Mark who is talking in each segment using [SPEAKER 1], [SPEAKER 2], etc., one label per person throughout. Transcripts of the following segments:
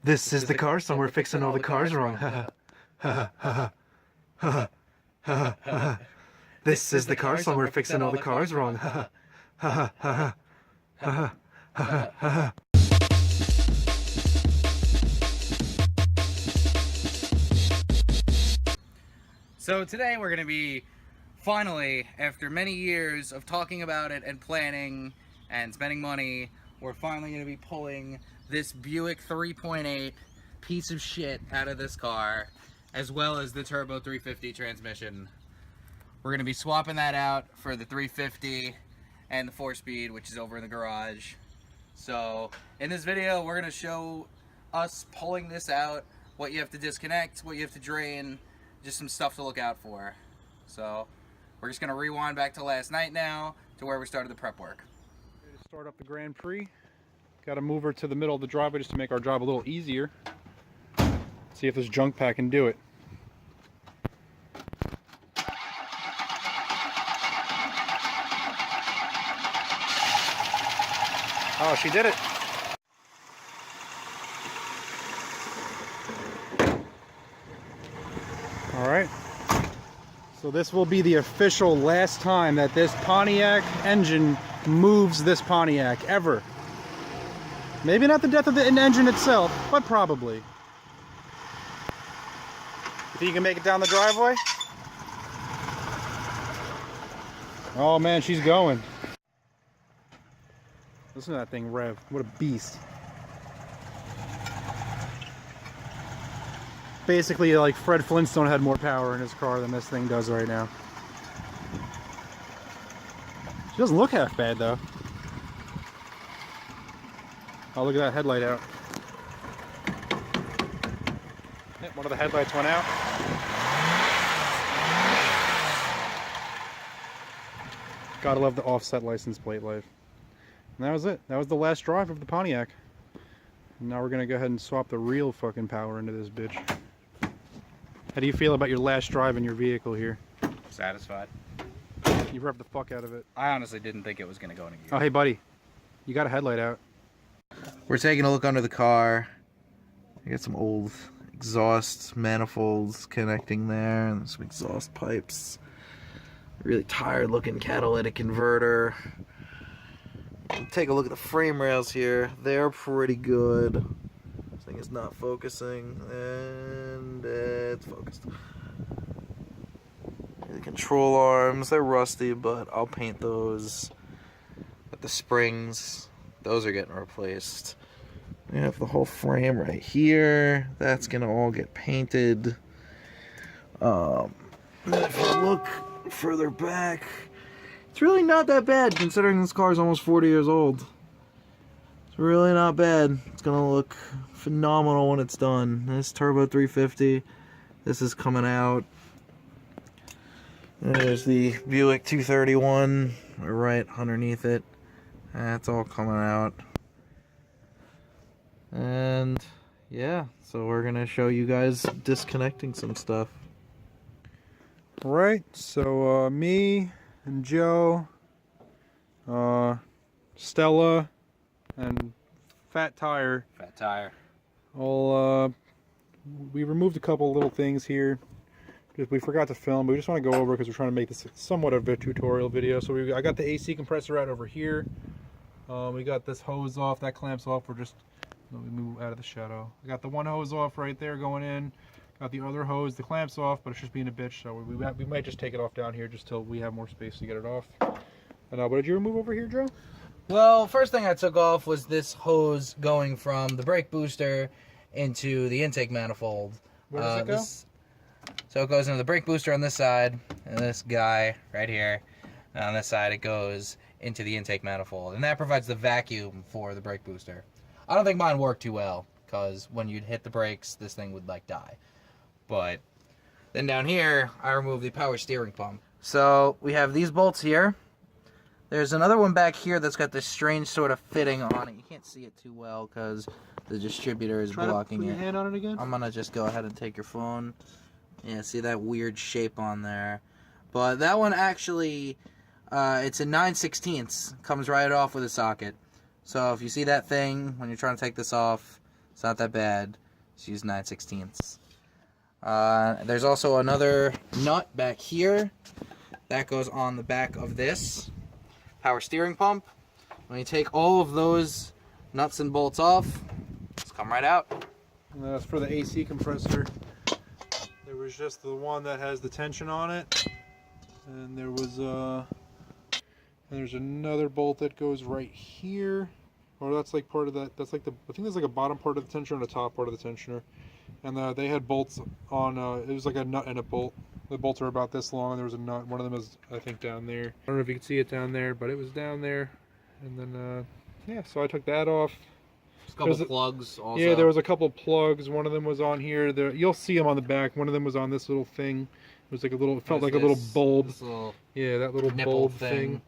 [SPEAKER 1] This is the car, so we're fixing all the cars wrong. This is the car, so we're fixing all the cars wrong.
[SPEAKER 2] So today we're going to be, finally, after many years of talking about it and planning and spending money, we're finally going to be pulling this Buick 3.8 piece of shit out of this car, as well as the Turbo 350 transmission. We're going to be swapping that out for the 350 and the 4-speed, which is over in the garage. So in this video, we're going to show us pulling this out, what you have to disconnect, what you have to drain, just some stuff to look out for. So we're just going to rewind back to last night now, to where we started the prep work.
[SPEAKER 3] Start up the Grand Prix. Got to move her to the middle of the driveway just to make our job a little easier. See if this junk pack can do it. Oh, she did it. All right. So this will be the official last time that this Pontiac engine moves this Pontiac ever. Maybe not the death of the engine itself, but probably. You think you can make it down the driveway? Oh man, she's going. Listen to that thing rev. What a beast. Basically, like Fred Flintstone had more power in his car than this thing does right now. She doesn't look half bad though. Oh, look at that headlight out. Yep, one of the headlights went out. Gotta love the offset license plate life. And that was it. That was the last drive of the Pontiac. And now we're gonna go ahead and swap the real fucking power into this bitch. How do you feel about your last drive in your vehicle here?
[SPEAKER 2] Satisfied.
[SPEAKER 3] You revved the fuck out of it.
[SPEAKER 2] I honestly didn't think it was going to go in a gear.
[SPEAKER 3] Oh, hey buddy. You got a headlight out.
[SPEAKER 1] We're taking a look under the car. I got some old exhaust manifolds connecting there and some exhaust pipes. Really tired looking catalytic converter. Take a look at the frame rails here. They're pretty good. This thing is not focusing, and it's focused. The control arms, they're rusty, but I'll paint those. But the springs, those are getting replaced. We have the whole frame right here. That's gonna all get painted. Then if I look further back, it's really not that bad considering this car is almost 40 years old. It's really not bad. It's gonna look phenomenal when it's done. This Turbo 350, this is coming out. There's the Buick 231 right underneath it. That's all coming out. And yeah, so we're gonna show you guys disconnecting some stuff.
[SPEAKER 3] Right, so me and Joe, Stella, and Fat Tire.
[SPEAKER 2] Fat tire.
[SPEAKER 3] All we removed a couple little things here. We forgot to film, but we just want to go over because we're trying to make this somewhat of a tutorial video. So I got the AC compressor out over here. We got this hose off, that clamps off. Let me move out of the shadow. We got the one hose off right there going in. Got the other hose, the clamps off, but it's just being a bitch. So we might just take it off down here just till we have more space to get it off. And what did you remove over here, Joe?
[SPEAKER 2] Well, first thing I took off was this hose going from the brake booster into the intake manifold.
[SPEAKER 3] Where does it go?
[SPEAKER 2] So it goes into the brake booster on this side, and this guy right here. And on this side, it goes into the intake manifold, and that provides the vacuum for the brake booster. I don't think mine worked too well, because when you'd hit the brakes, this thing would like die. But then down here, I removed the power steering pump. So we have these bolts here. There's another one back here that's got this strange sort of fitting on it. You can't see it too well because the distributor is blocking it.
[SPEAKER 3] Put your hand on it again.
[SPEAKER 2] I'm gonna just go ahead and take your phone. Yeah, see that weird shape on there. But that one actually, it's a 9/16. Comes right off with a socket. So if you see that thing when you're trying to take this off, It's not that bad. Just use 9/16. There's also another nut back here that goes on the back of this power steering pump. When you take all of those nuts and bolts off, just come right out.
[SPEAKER 3] And that's for the AC compressor. There was just the one that has the tension on it, and there was there's another bolt that goes right here, or that's like part of that. That's like I think there's like a bottom part of the tensioner and a top part of the tensioner, and they had bolts on. It was like a nut and a bolt. The bolts are about this long, and there was a nut. One of them is, I think, down there. I don't know if you can see it down there, but it was down there. And then yeah, so I took that off.
[SPEAKER 2] There's a couple plugs also.
[SPEAKER 3] Yeah, there was a couple of plugs. One of them was on here. There, you'll see them on the back. One of them was on this little thing. It was like a little, it felt like a little bulb. Yeah, that little bulb thing.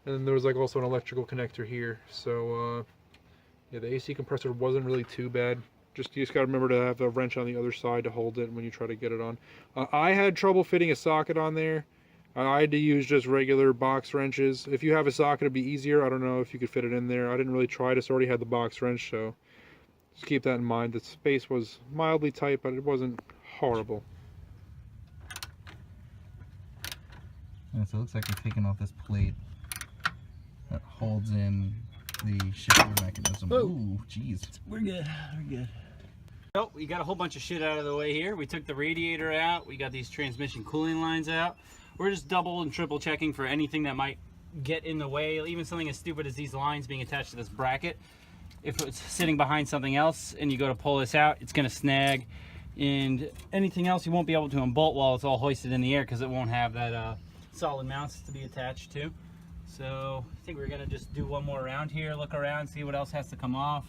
[SPEAKER 3] And then there was like also an electrical connector here. So yeah, the AC compressor wasn't really too bad. You just gotta remember to have a wrench on the other side to hold it when you try to get it on. I had trouble fitting a socket on there. I had to use just regular box wrenches. If you have a socket, it'd be easier. I don't know if you could fit it in there. I didn't really try this. Already had the box wrench, so just keep that in mind. The space was mildly tight, but it wasn't horrible.
[SPEAKER 2] Yeah, so it looks like we're taking off this plate that holds in the shifter mechanism. Ooh, jeez.
[SPEAKER 4] We're good. We're good. So we got a whole bunch of shit out of the way here. We took the radiator out. We got these transmission cooling lines out. We're just double and triple checking for anything that might get in the way. Even something as stupid as these lines being attached to this bracket. If it's sitting behind something else and you go to pull this out, it's going to snag. And anything else you won't be able to unbolt while it's all hoisted in the air because it won't have that solid mounts to be attached to. So I think we're going to just do one more round here, look around, see what else has to come off.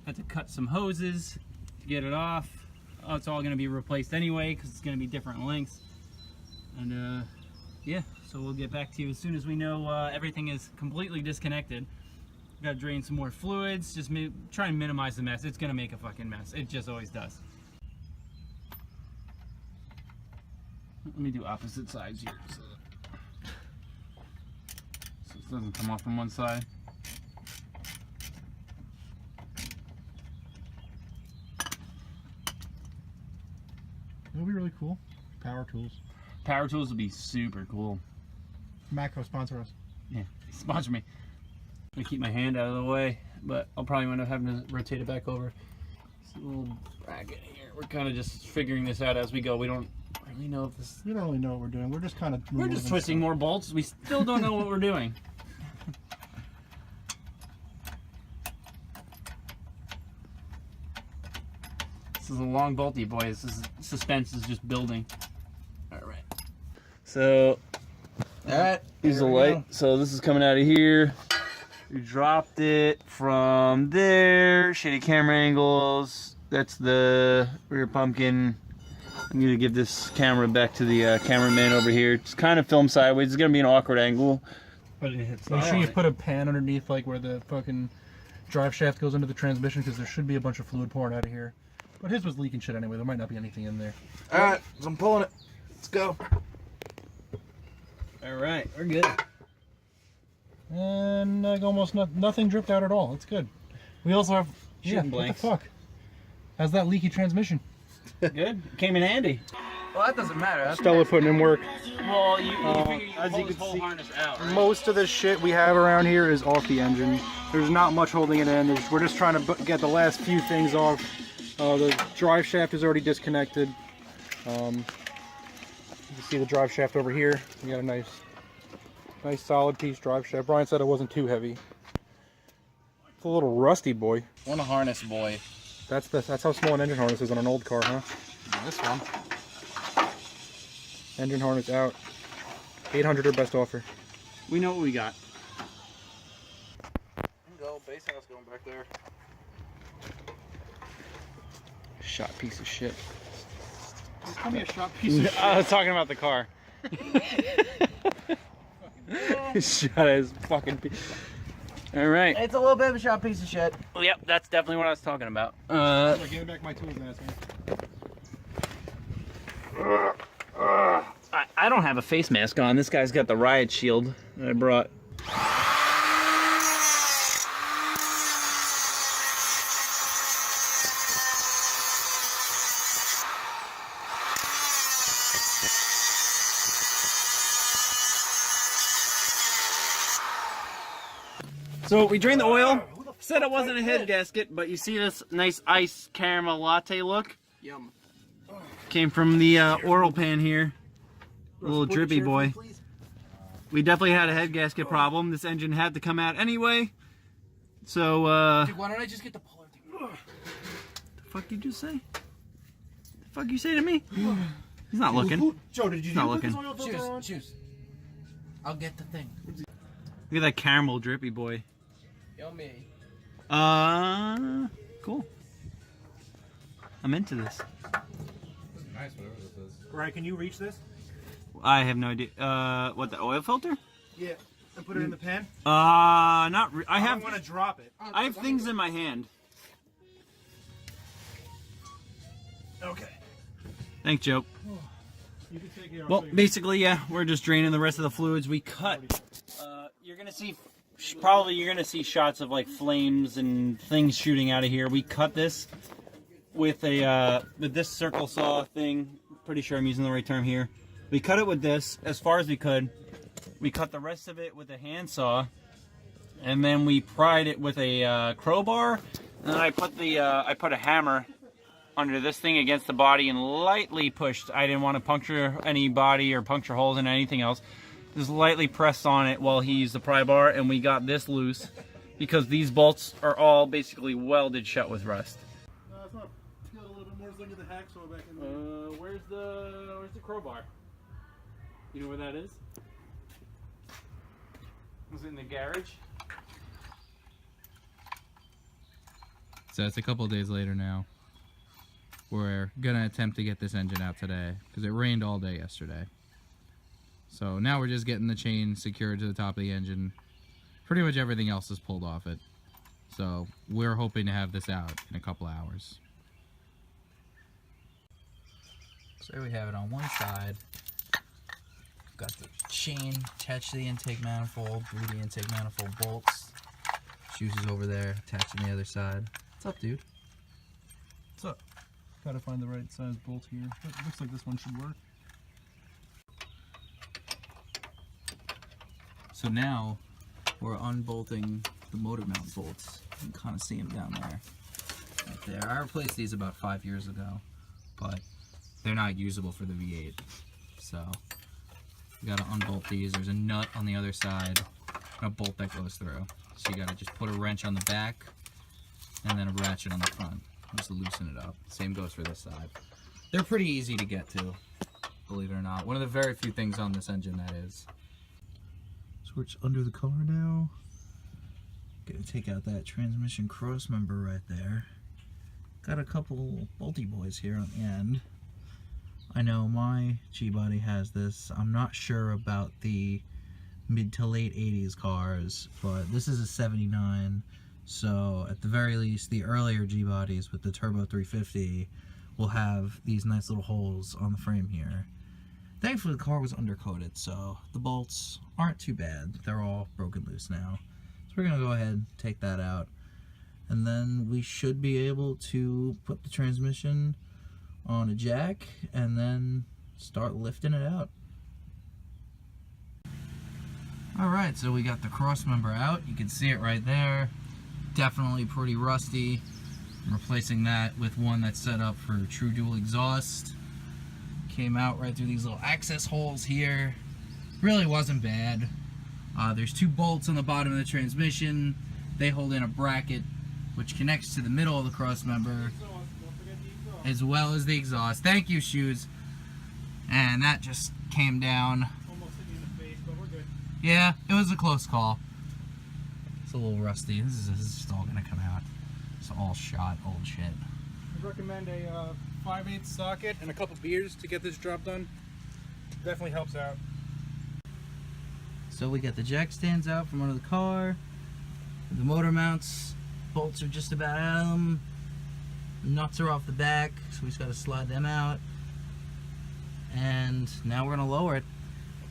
[SPEAKER 4] Had to cut some hoses to get it off. Oh, it's all going to be replaced anyway because it's going to be different lengths. And yeah, so we'll get back to you as soon as we know everything is completely disconnected. Got to drain some more fluids, just try and minimize the mess. It's going to make a fucking mess. It just always does. Let me do opposite sides here so it doesn't come off on one side.
[SPEAKER 3] It'll be really cool. Power tools.
[SPEAKER 4] Power tools would be super cool.
[SPEAKER 3] Macro, sponsor us.
[SPEAKER 4] Yeah, sponsor me. I'm gonna keep my hand out of the way, but I'll probably end up having to rotate it back over. This little bracket here. We're kind of just figuring this out as we go. We don't really know if this.
[SPEAKER 3] We don't really know what we're doing. We're just kind of.
[SPEAKER 4] We're just twisting more bolts. We still don't know what we're doing. This is a long bolty, boys. This suspense is just building. All right. So,
[SPEAKER 2] All right.
[SPEAKER 4] here's the light. So this is coming out of here. We dropped it from there. Shitty camera angles. That's the rear pumpkin. I'm gonna give this camera back to the cameraman over here. It's kind of film sideways. It's gonna be an awkward angle.
[SPEAKER 3] But make sure you put a pan underneath, like where the fucking drive shaft goes into the transmission, because there should be a bunch of fluid pouring out of here. But his was leaking shit anyway. There might not be anything in there.
[SPEAKER 2] All right, so I'm pulling it. Let's go.
[SPEAKER 4] All right, we're good.
[SPEAKER 3] And like almost nothing dripped out at all. That's good. We also have
[SPEAKER 4] Shooting blanks.
[SPEAKER 3] What the fuck? How's that leaky transmission?
[SPEAKER 4] Good. Came in handy.
[SPEAKER 2] Well, that doesn't matter. That's
[SPEAKER 3] Stella putting in work.
[SPEAKER 4] Well, you figure you
[SPEAKER 3] as
[SPEAKER 4] pull
[SPEAKER 3] you
[SPEAKER 4] this
[SPEAKER 3] can
[SPEAKER 4] whole
[SPEAKER 3] see,
[SPEAKER 4] harness out, right?
[SPEAKER 3] Most of the shit we have around here is off the engine. There's not much holding it in. We're just trying to get the last few things off. The drive shaft is already disconnected. You can see the drive shaft over here. We got a nice solid piece drive shaft. Brian said it wasn't too heavy. It's a little rusty, boy.
[SPEAKER 2] one harness boy.
[SPEAKER 3] That's how small an engine harness is on an old car, huh?
[SPEAKER 2] This one.
[SPEAKER 3] Engine harness out. 800 or best offer.
[SPEAKER 4] We know what we got.
[SPEAKER 2] Go base house going back there.
[SPEAKER 3] Shot piece of shit.
[SPEAKER 4] Call me a shot piece of shit.
[SPEAKER 3] I was talking about the car. Shot his fucking piece.
[SPEAKER 4] All right.
[SPEAKER 2] It's a little bit of a shot piece of shit.
[SPEAKER 4] Yep, that's definitely what I was talking about.
[SPEAKER 3] Give me back my tools, asshole.
[SPEAKER 4] I don't have a face mask on. This guy's got the riot shield that I brought. So we drained the oil. Said it wasn't a head gasket, but you see this nice ice caramel latte look?
[SPEAKER 2] Yum.
[SPEAKER 4] Came from the oil pan here. A little drippy boy. We definitely had a head gasket problem. This engine had to come out anyway. So,
[SPEAKER 2] Dude, why don't I just get the puller?
[SPEAKER 4] the fuck you just say? The fuck you say to me? He's not looking.
[SPEAKER 3] Joe, did you
[SPEAKER 4] He's not looking.
[SPEAKER 2] Choose. I'll get the thing.
[SPEAKER 4] Look at that caramel drippy boy.
[SPEAKER 2] Yummy.
[SPEAKER 4] Cool. I'm into this.
[SPEAKER 1] Nice, whatever this is.
[SPEAKER 3] Ryan, can you reach this?
[SPEAKER 4] I have no idea. What, the oil filter?
[SPEAKER 3] Yeah. And put it in the pan?
[SPEAKER 4] Not I
[SPEAKER 3] I
[SPEAKER 4] have.
[SPEAKER 3] don't want to drop it.
[SPEAKER 4] I have things in my hand.
[SPEAKER 3] Okay.
[SPEAKER 4] Thanks, Joe.
[SPEAKER 3] You can take it.
[SPEAKER 4] Well, basically, yeah, we're just draining the rest of the fluids. We cut. You're gonna see, probably you're gonna see shots of like flames and things shooting out of here. We cut this with a with this circle saw thing. Pretty sure I'm using the right term here. We cut it with this as far as we could. We cut the rest of it with a handsaw, and then we pried it with a crowbar. And then I put a hammer under this thing against the body and lightly pushed. I didn't want to puncture any body or puncture holes in anything else. Just lightly pressed on it while he used the pry bar, and we got this loose because these bolts are all basically welded shut with rust.
[SPEAKER 3] It's not. Got a little bit more. Look at the hacksaw back in there.
[SPEAKER 4] Where's the crowbar? You know where that is? Was it in the garage?
[SPEAKER 1] So it's a couple days later now. We're gonna attempt to get this engine out today because it rained all day yesterday. So now we're just getting the chain secured to the top of the engine. Pretty much everything else is pulled off it. So we're hoping to have this out in a couple hours.
[SPEAKER 2] So there we have it on one side. Got the chain attached to the intake manifold, 3D intake manifold bolts. Shoes is over there, attached on the other side. What's up, dude?
[SPEAKER 3] What's up? Gotta find the right size bolt here. It looks like this one should work.
[SPEAKER 2] So now we're unbolting the motor mount bolts. You can kind of see them down there. Right there. I replaced these about 5 years ago, but they're not usable for the V8. So you gotta unbolt these. There's a nut on the other side and a bolt that goes through. So you gotta just put a wrench on the back and then a ratchet on the front. Just loosen it up. Same goes for this side. They're pretty easy to get to, believe it or not. One of the very few things on this engine that is. So it's under the car now. Gonna take out that transmission cross member right there. Got a couple bolty boys here on the end. I know my G-body has this. I'm not sure about the mid to late 80s cars, but this is a 79. So at the very least, the earlier G-bodies with the Turbo 350 will have these nice little holes on the frame here. Thankfully the car was undercoated, so the bolts aren't too bad. They're all broken loose now. So we're gonna go ahead and take that out, and then we should be able to put the transmission on a jack and then start lifting it out. Alright, so we got the cross member out. You can see it right there. Definitely pretty rusty. I'm replacing that with one that's set up for true dual exhaust. Came out right through these little access holes here. Really wasn't bad. There's two bolts on the bottom of the transmission. They hold in a bracket which connects to the middle of the cross member as well as the exhaust. Thank you, Shoes. And that just came down.
[SPEAKER 3] Almost hit me in the face, but we're good.
[SPEAKER 2] Yeah, it was a close call. It's a little rusty. This is just all gonna come out. It's all shot, old shit.
[SPEAKER 3] I recommend a 5/8 socket and a couple beers to get this job done. Definitely helps out.
[SPEAKER 2] So we got the jack stands out from under the car. The motor mounts, bolts are just about out of them. Nuts are off the back, so we just gotta slide them out. And now we're gonna lower it,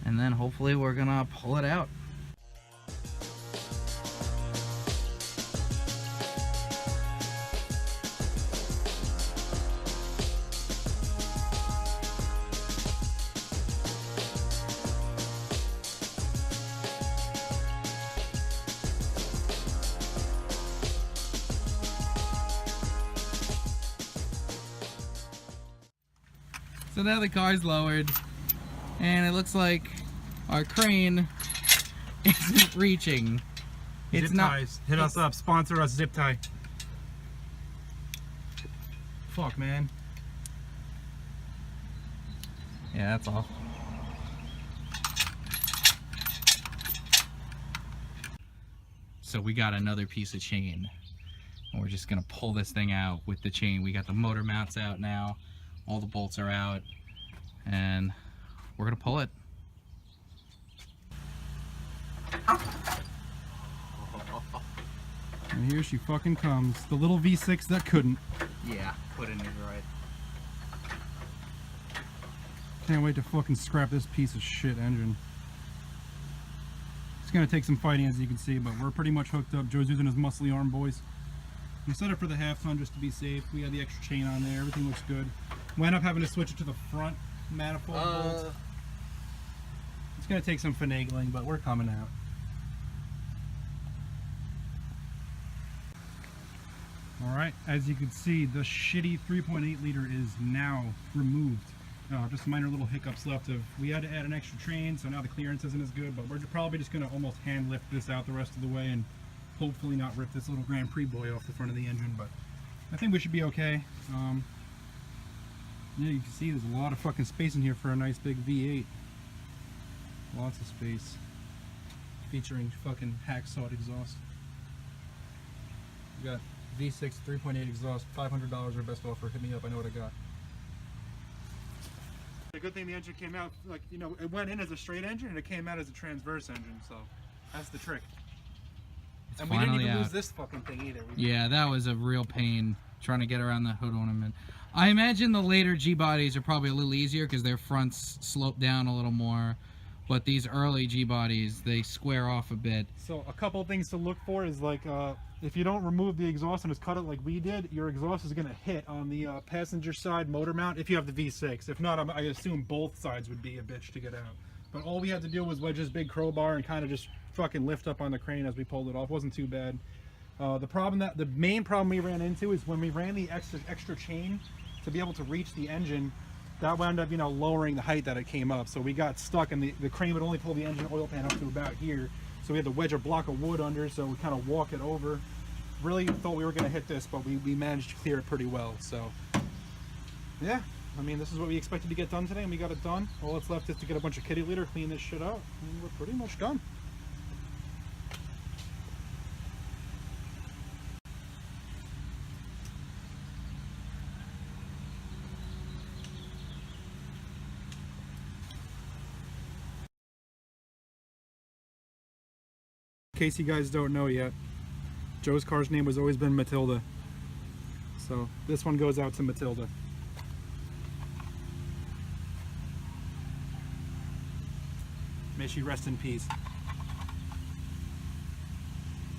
[SPEAKER 2] and then hopefully we're gonna pull it out. So now the car's lowered, and it looks like our crane isn't reaching. It's
[SPEAKER 3] Zip
[SPEAKER 2] not.
[SPEAKER 3] ties. Hit us up. Sponsor us, Zip Tie. Fuck, man.
[SPEAKER 2] Yeah, that's all. So we got another piece of chain, and we're just gonna pull this thing out with the chain. We got the motor mounts out now, all the bolts are out, and we're gonna pull it.
[SPEAKER 3] And here she fucking comes. The little V6 that couldn't.
[SPEAKER 2] Yeah, put in it right.
[SPEAKER 3] Can't wait to fucking scrap this piece of shit engine. It's gonna take some fighting, as you can see, but we're pretty much hooked up. Joe's using his muscly arm, boys. We set it for the half ton just to be safe. We had the extra chain on there. Everything looks good. We end up having to switch it to the front manifold bolts. It's gonna take some finagling, but we're coming out. Alright, as you can see, the shitty 3.8 liter is now removed. Just minor little hiccups left of, we had to add an extra train, so now the clearance isn't as good, but we're probably just going to almost hand lift this out the rest of the way and hopefully not rip this little Grand Prix boy off the front of the engine, but I think we should be okay. Yeah, you can see there's a lot of fucking space in here for a nice big V8. Lots of space. Featuring fucking hacksawed exhaust. We got V6 3.8 exhaust, $500 our best offer. Hit me up, I know what I got. The good thing the engine came out, like, you know, it went in as a straight engine and it came out as a transverse engine, so that's the trick.
[SPEAKER 2] It's
[SPEAKER 3] and we didn't even
[SPEAKER 2] finally
[SPEAKER 3] lose
[SPEAKER 2] out.
[SPEAKER 3] this fucking thing either.
[SPEAKER 2] Yeah, that was a real pain trying to get around the hood ornament. I imagine the later G-bodies are probably a little easier because their fronts slope down a little more, but these early G-bodies, they square off a bit.
[SPEAKER 3] So a couple of things to look for is like, if you don't remove the exhaust and just cut it like we did, your exhaust is going to hit on the passenger side motor mount if you have the V6. If not, I assume both sides would be a bitch to get out. But all we had to do was wedge this big crowbar and kind of just fucking lift up on the crane as we pulled it off. Wasn't too bad. The main problem we ran into is when we ran the extra chain to be able to reach the engine, that wound up, you know, lowering the height that it came up. So we got stuck, and the crane would only pull the engine oil pan up to about here. So we had to wedge a block of wood under, so we kind of walk it over. Really thought we were going to hit this, but we managed to clear it pretty well. So yeah, I mean, this is what we expected to get done today, and we got it done. All that's left is to get a bunch of kitty litter, clean this shit out, and we're pretty much done. In case you guys don't know yet, Joe's car's name has always been Matilda. So this one goes out to Matilda. May she rest in peace.